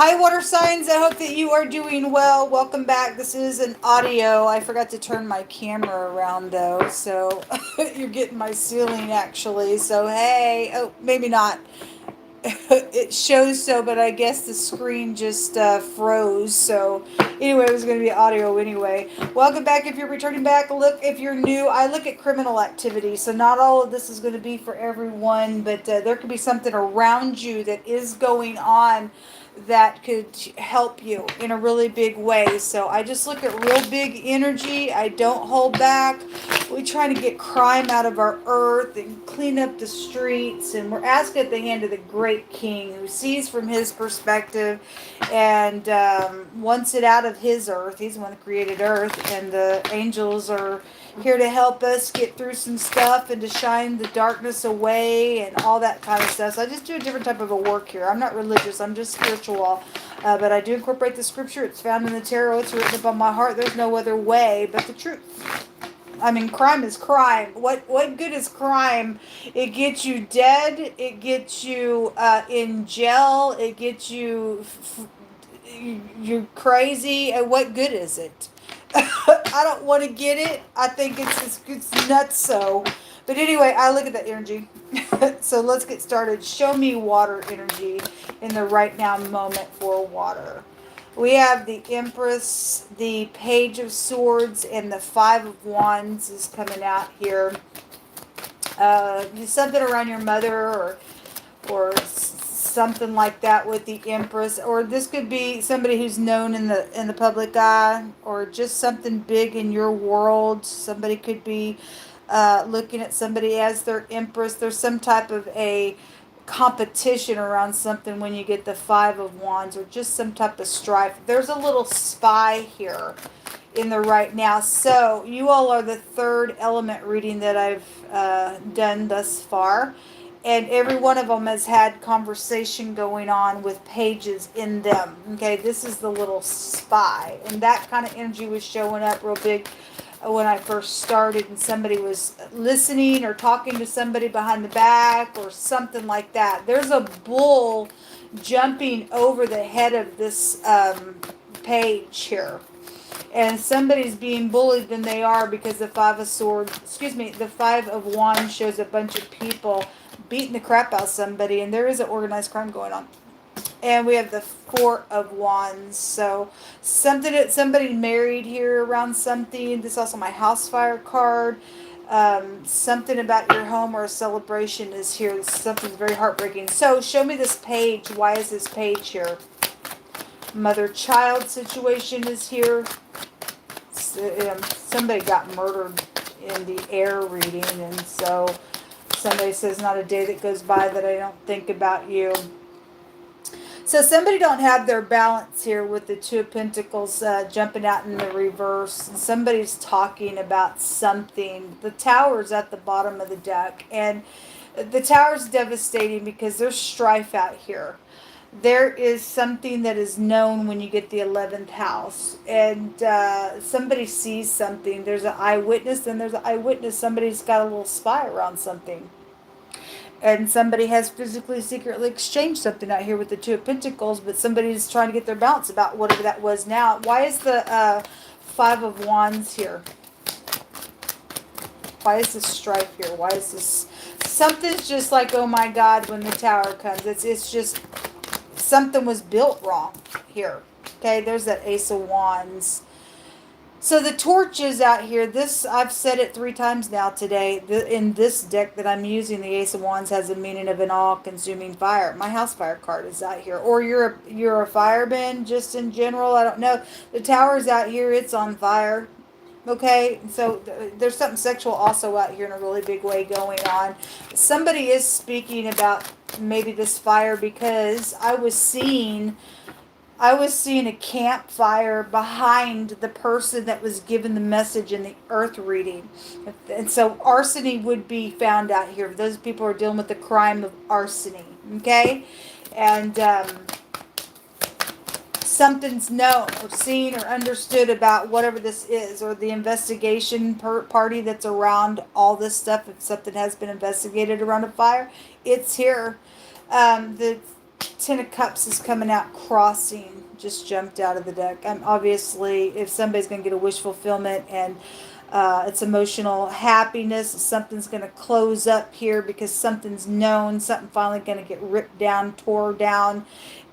Hi, water signs. I hope that you are doing well. Welcome back. This is an audio. I forgot to turn my camera around though, so you're getting my ceiling actually. So, hey, oh, maybe not. It shows so, but I guess the screen just froze. So, anyway, it was going to be audio anyway. Welcome back if you're returning back. Look, if you're new, I look at criminal activity. So, not all of this is going to be for everyone, but there could be something around you that is going on that could help you in a really big way. So I just look at real big energy. I don't hold back. We try to get crime out of our earth and clean up the streets. And we're asking at the hand of the great king who sees from his perspective and wants it out of his earth. He's the one that created earth. And the angels are here to help us get through some stuff and to shine the darkness away and all that kind of stuff. So I just do a different type of a work here. I'm not religious. I'm just spiritual. But I do incorporate the scripture. It's found in the tarot. It's written upon my heart. There's no other way but the truth. I mean, crime is crime. What good is crime? It gets you dead. It gets you in jail. It gets you you're crazy. And what good is it? I don't want to get it. I think it's nuts. So, but anyway, I look at that energy. So let's get started. Show me water energy in the right now moment for water. We have the Empress, the Page of Swords, and the Five of Wands is coming out here. Something around your mother or something like that with the Empress, or this could be somebody who's known in the public eye, or just something big in your world. Somebody could be looking at somebody as their Empress. There's some type of a competition around something when you get the Five of Wands, or just some type of strife. There's a little spy here in the right now. So you all are the third element reading that I've done thus far, and every one of them has had conversation going on with pages in them. Okay, this is the little spy, and that kind of energy was showing up real big when I first started, and somebody was listening or talking to somebody behind the back or something like that. There's a bull jumping over the head of this page here, and somebody's being bullied than they are, because the Five of Swords, the Five of Wands shows a bunch of people beating the crap out of somebody, and there is an organized crime going on. And we have the Four of Wands. So somebody married here around something. This is also my house fire card. Something about your home or a celebration is here. Something's very heartbreaking. So show me this page. Why is this page here? Mother-child situation is here. Somebody got murdered in the air reading, and so somebody says, not a day that goes by that I don't think about you. So somebody don't have their balance here with the Two of Pentacles jumping out in the reverse. And somebody's talking about something. The Tower's at the bottom of the deck. And the Tower's devastating because there's strife out here. There is something that is known when you get the 11th house. And somebody sees something. There's an eyewitness, and there's an eyewitness. Somebody's got a little spy around something. And somebody has physically, secretly exchanged something out here with the Two of Pentacles, but somebody's trying to get their balance about whatever that was now. Why is the Five of Wands here? Why is this strife here? Why is this? Something's just like, oh my God, when the Tower comes. It's just, something was built wrong here. Okay, there's that Ace of Wands. So the torches out here, this, I've said it 3 times now today, in this deck that I'm using, the Ace of Wands has a meaning of an all-consuming fire. My house fire card is out here. Or you're a fireman, just in general, I don't know. The Tower's out here, it's on fire. Okay, so there's something sexual also out here in a really big way going on. Somebody is speaking about maybe this fire, because I was seeing a campfire behind the person that was given the message in the earth reading. And so arsony would be found out here. Those people are dealing with the crime of arsony. Okay? And something's known or seen or understood about whatever this is, or the investigation party that's around all this stuff. If something has been investigated around a fire, it's here. The Ten of Cups is coming out, crossing. Just jumped out of the deck. Obviously, if somebody's going to get a wish fulfillment and it's emotional happiness, something's going to close up here because something's known, something finally going to get ripped down, tore down,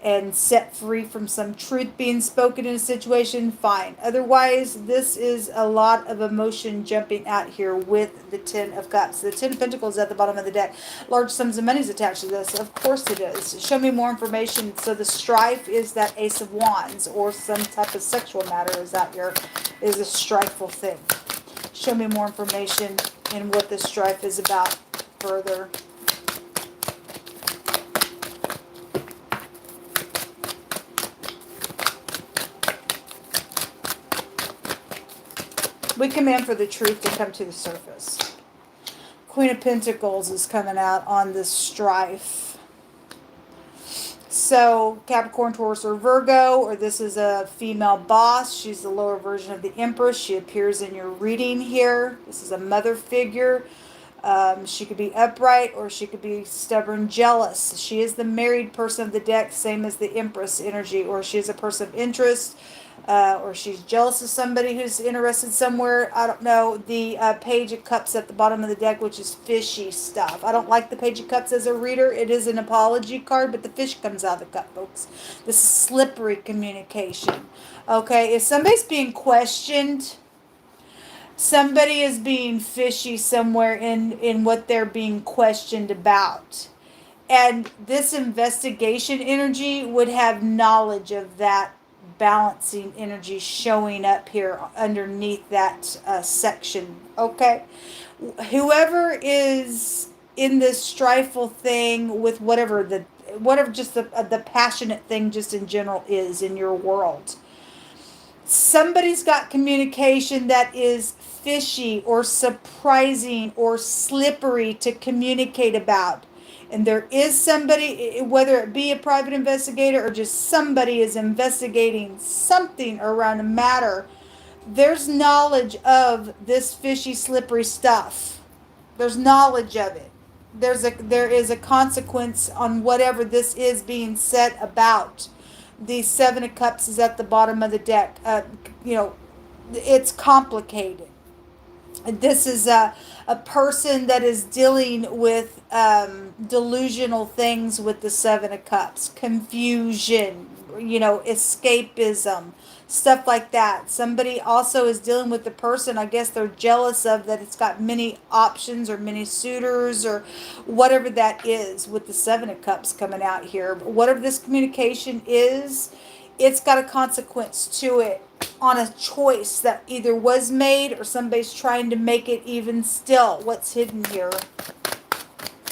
and set free from some truth being spoken in a situation, fine. Otherwise, this is a lot of emotion jumping out here with the Ten of Cups. The Ten of Pentacles at the bottom of the deck. Large sums of money is attached to this. Of course it is. Show me more information. So the strife is that Ace of Wands, or some type of sexual matter is out here, is a strifeful thing. Show me more information in what this strife is about further. We command for the truth to come to the surface. Queen of Pentacles is coming out on this strife. So, Capricorn, Taurus, or Virgo, or this is a female boss. She's the lower version of the Empress. She appears in your reading here. This is a mother figure. She could be upright, or she could be stubborn, jealous. She is the married person of the deck, same as the Empress energy, or she is a person of interest. Or she's jealous of somebody who's interested somewhere. I don't know. The Page of Cups at the bottom of the deck, which is fishy stuff. I don't like the Page of Cups as a reader. It is an apology card, but the fish comes out of the cup, folks. This is slippery communication. Okay, if somebody's being questioned, somebody is being fishy somewhere in what they're being questioned about. And this investigation energy would have knowledge of that balancing energy showing up here underneath that section. Okay, whoever is in this strifeful thing with whatever just the passionate thing just in general is in your world, somebody's got communication that is fishy or surprising or slippery to communicate about. And there is somebody, whether it be a private investigator or just somebody is investigating something around a matter, there's knowledge of this fishy, slippery stuff. There's knowledge of it. There is a consequence on whatever this is being said about. The Seven of Cups is at the bottom of the deck. It's complicated. This is a person that is dealing with delusional things with the Seven of Cups. Confusion, escapism, stuff like that. Somebody also is dealing with the person, I guess they're jealous of, that it's got many options or many suitors or whatever that is with the Seven of Cups coming out here. But whatever this communication is, it's got a consequence to it on a choice that either was made or somebody's trying to make it even still. What's hidden here?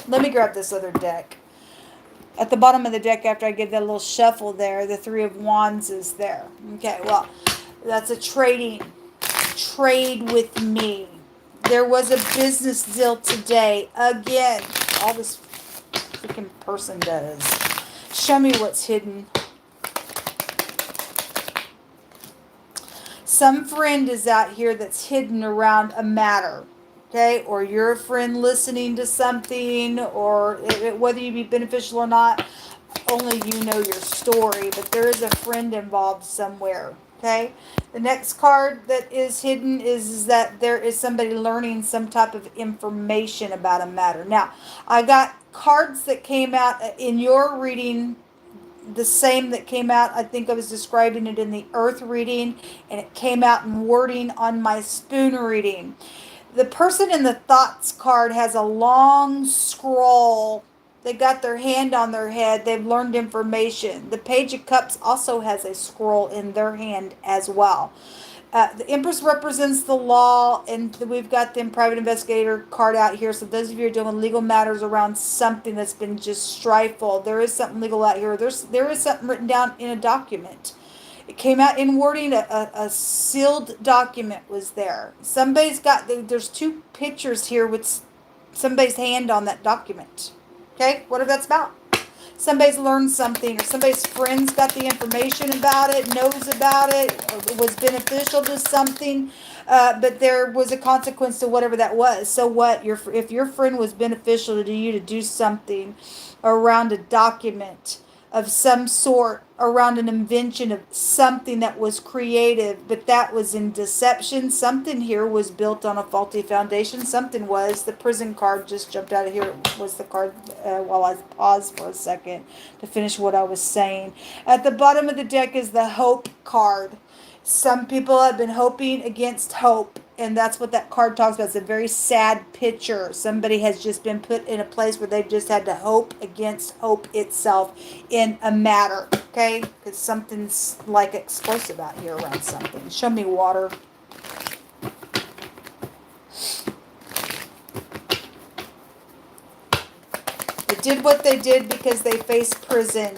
Let me grab this other deck. At the bottom of the deck, after I give that little shuffle there, the Three of Wands is there. Okay, well, that's a trade with me. There was a business deal today. Again, all this freaking person does. Show me what's hidden. Some friend is out here that's hidden around a matter, okay? Or you're a friend listening to something, or whether you be beneficial or not, only you know your story, but there is a friend involved somewhere, okay? The next card that is hidden is that there is somebody learning some type of information about a matter. Now, I got cards that came out in your reading, the same that came out, I think I was describing it in the Earth reading, and it came out in wording on my Spoon reading. The person in the Thoughts card has a long scroll. They got their hand on their head. They've learned information. The Page of Cups also has a scroll in their hand as well. The Empress represents the law, and we've got the Private Investigator card out here. So those of you who are doing legal matters around something that's been just strifeful, there is something legal out here. There is something written down in a document. It came out in wording. A sealed document was there. There's two pictures here with somebody's hand on that document. Okay, whatever that's about. Somebody's learned something, or somebody's friends got the information about it, knows about it, or was beneficial to something, but there was a consequence to whatever that was. So what? If your friend was beneficial to you to do something around a document, of some sort around an invention of something that was creative, but that was in deception. Something here was built on a faulty foundation. Something was. The prison card just jumped out of here. Was the card while I paused for a second to finish what I was saying. At the bottom of the deck is the hope card. Some people have been hoping against hope, and that's what that card talks about. It's a very sad picture. Somebody has just been put in a place where they've just had to hope against hope itself in a matter, okay? Because something's like explosive out here around something. Show me water. They did what they did because they faced prison.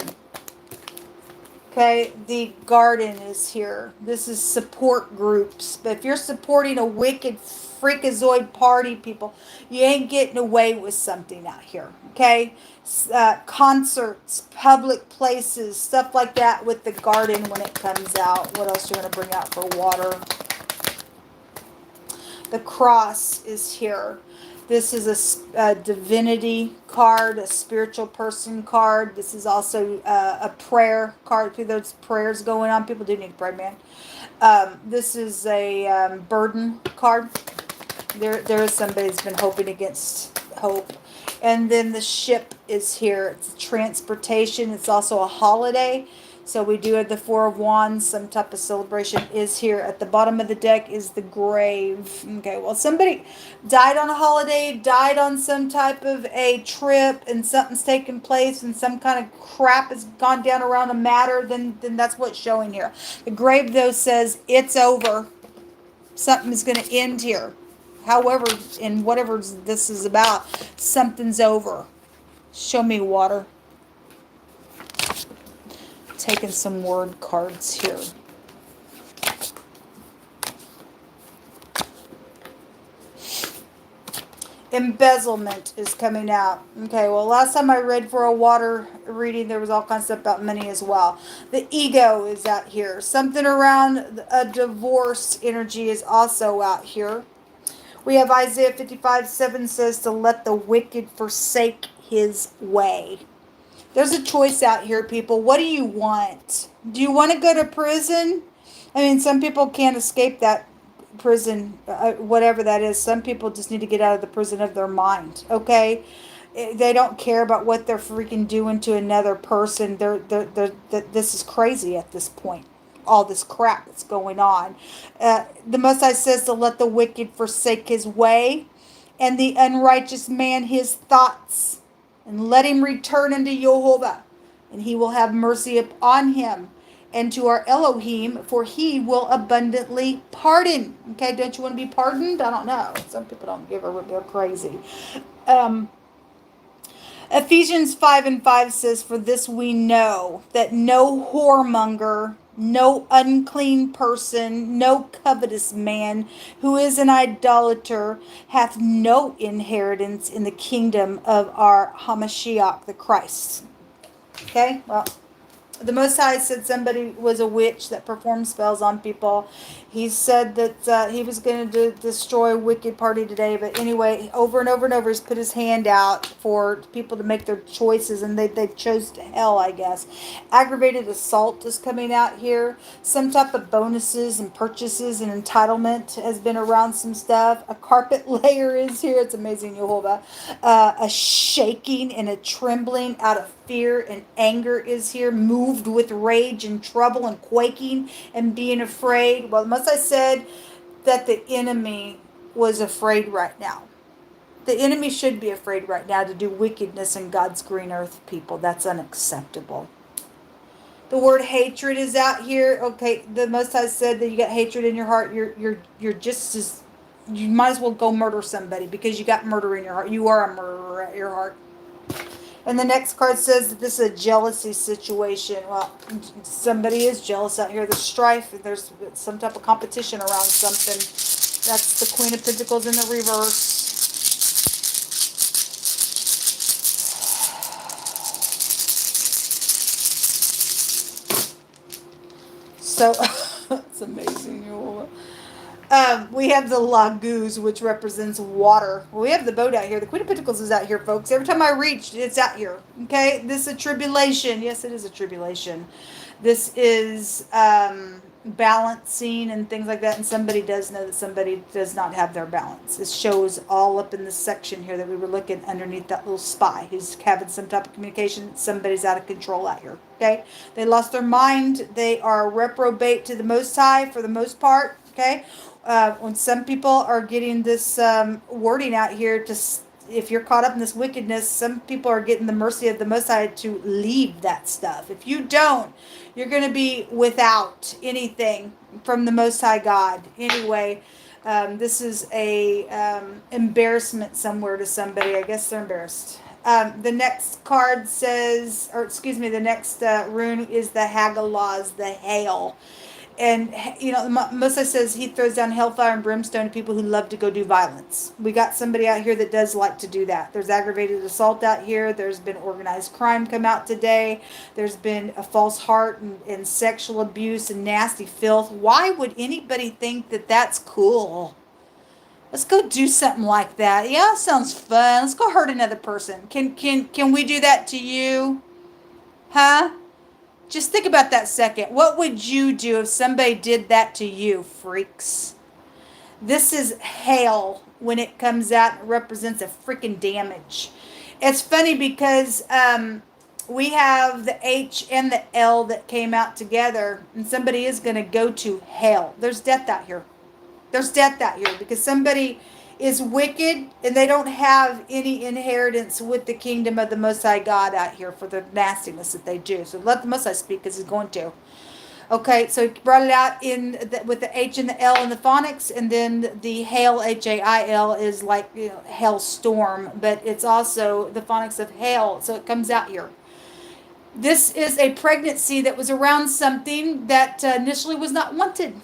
Okay, the garden is here. This is support groups. But if you're supporting a wicked freakazoid party, people, you ain't getting away with something out here. Okay, concerts, public places, stuff like that with the garden when it comes out. What else do you want to bring out for water? The cross is here. This is a divinity card, a spiritual person card. This is also a prayer card. There's prayers going on. People do need to pray, man. This is a burden card. There is somebody who's been hoping against hope. And then the ship is here. It's transportation. It's also a holiday. So we do have the Four of Wands. Some type of celebration is here. At the bottom of the deck is the grave. Okay, well, somebody died on a holiday, died on some type of a trip, and something's taken place, and some kind of crap has gone down around a matter, then that's what's showing here. The grave, though, says it's over. Something is going to end here. However, in whatever this is about, something's over. Show me water. Taking some word cards here. Embezzlement is coming out. Okay, well, last time I read for a water reading, there was all kinds of stuff about money as well. The ego is out here. Something around a divorce energy is also out here. We have Isaiah 55:7 says to let the wicked forsake his way. There's a choice out here, people. What do you want? Do you want to go to prison? I mean, some people can't escape that prison, whatever that is. Some people just need to get out of the prison of their mind, okay? They don't care about what they're freaking doing to another person. This is crazy at this point. All this crap that's going on. The Most High says to let the wicked forsake his way, and the unrighteous man his thoughts. And let him return unto Jehovah, and he will have mercy upon him, and to our Elohim, for he will abundantly pardon. Okay, don't you want to be pardoned? I don't know. Some people don't give a they're crazy. Ephesians 5:5 says, for this we know, that no whoremonger, no unclean person, no covetous man who is an idolater hath no inheritance in the kingdom of our Hamashiach, the Christ. Okay, well, the Most High said somebody was a witch that performed spells on people. He said that he was going to destroy a wicked party today. But anyway, over and over and over, he's put his hand out for people to make their choices. And they chose hell, I guess. Aggravated assault is coming out here. Some type of bonuses and purchases and entitlement has been around some stuff. A carpet layer is here. It's amazing, Jehovah. A shaking and a trembling out of fear and anger is here. Moved with rage and trouble and quaking and being afraid. Well, must I said that the enemy was afraid right now. The enemy should be afraid right now to do wickedness in God's green earth, people. That's unacceptable. The word hatred is out here. Okay, the Most High said that you got hatred in your heart. You're just as, you might as well go murder somebody because you got murder in your heart. You are a murderer at your heart. And the next card says that this is a jealousy situation. Well, somebody is jealous out here. There's strife. There's some type of competition around something. That's the Queen of Pentacles in the reverse. So, it's amazing. We have the Laguz, which represents water. Well, we have the boat out here. The Queen of Pentacles is out here, folks. Every time I reach, it's out here. Okay? This is a tribulation. Yes, it is a tribulation. This is balancing and things like that. And somebody does know that somebody does not have their balance. This shows all up in this section here that we were looking underneath that little spy who's having some type of communication. Somebody's out of control out here. Okay? They lost their mind. They are reprobate to the Most High for the most part. Okay? When some people are getting this wording out here to, if you're caught up in this wickedness, some people are getting the mercy of the Most High to leave that stuff. If you don't, you're going to be without anything from the Most High God. Anyway, this is a embarrassment somewhere to somebody. I guess they're embarrassed. The next card says, or excuse me, the next rune is the Hagalaz, the hail. And, you know, Moses says he throws down hellfire and brimstone to people who love to go do violence. We got somebody out here that does like to do that. There's aggravated assault out here. There's been organized crime come out today. There's been a false heart and sexual abuse and nasty filth. Why would anybody think that that's cool? Let's go do something like that. Yeah, sounds fun. Let's go hurt another person. Can we do that to you? Huh? Just think about that second. What would you do if somebody did that to you, freaks? This is hail. When it comes out, it represents a freaking damage. It's funny because we have the H and the L that came out together, and somebody is going to go to hell. There's death out here. There's death out here because somebody is wicked and they don't have any inheritance with the kingdom of the Most High God out here for the nastiness that they do. So let the Most High speak because he's going to. Okay, so he brought it out with the H and the L in the phonics, and then the hail, H-A-I-L, is like, you know, hail storm, but it's also the phonics of hail, so it comes out here. This is a pregnancy that was around something that initially was not wanted.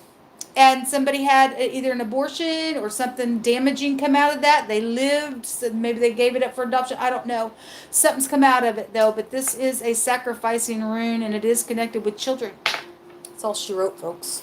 And somebody had either an abortion or something damaging come out of that. They lived, so maybe they gave it up for adoption. I don't know. Something's come out of it, though. But this is a sacrificing rune, and it is connected with children. That's all she wrote, folks.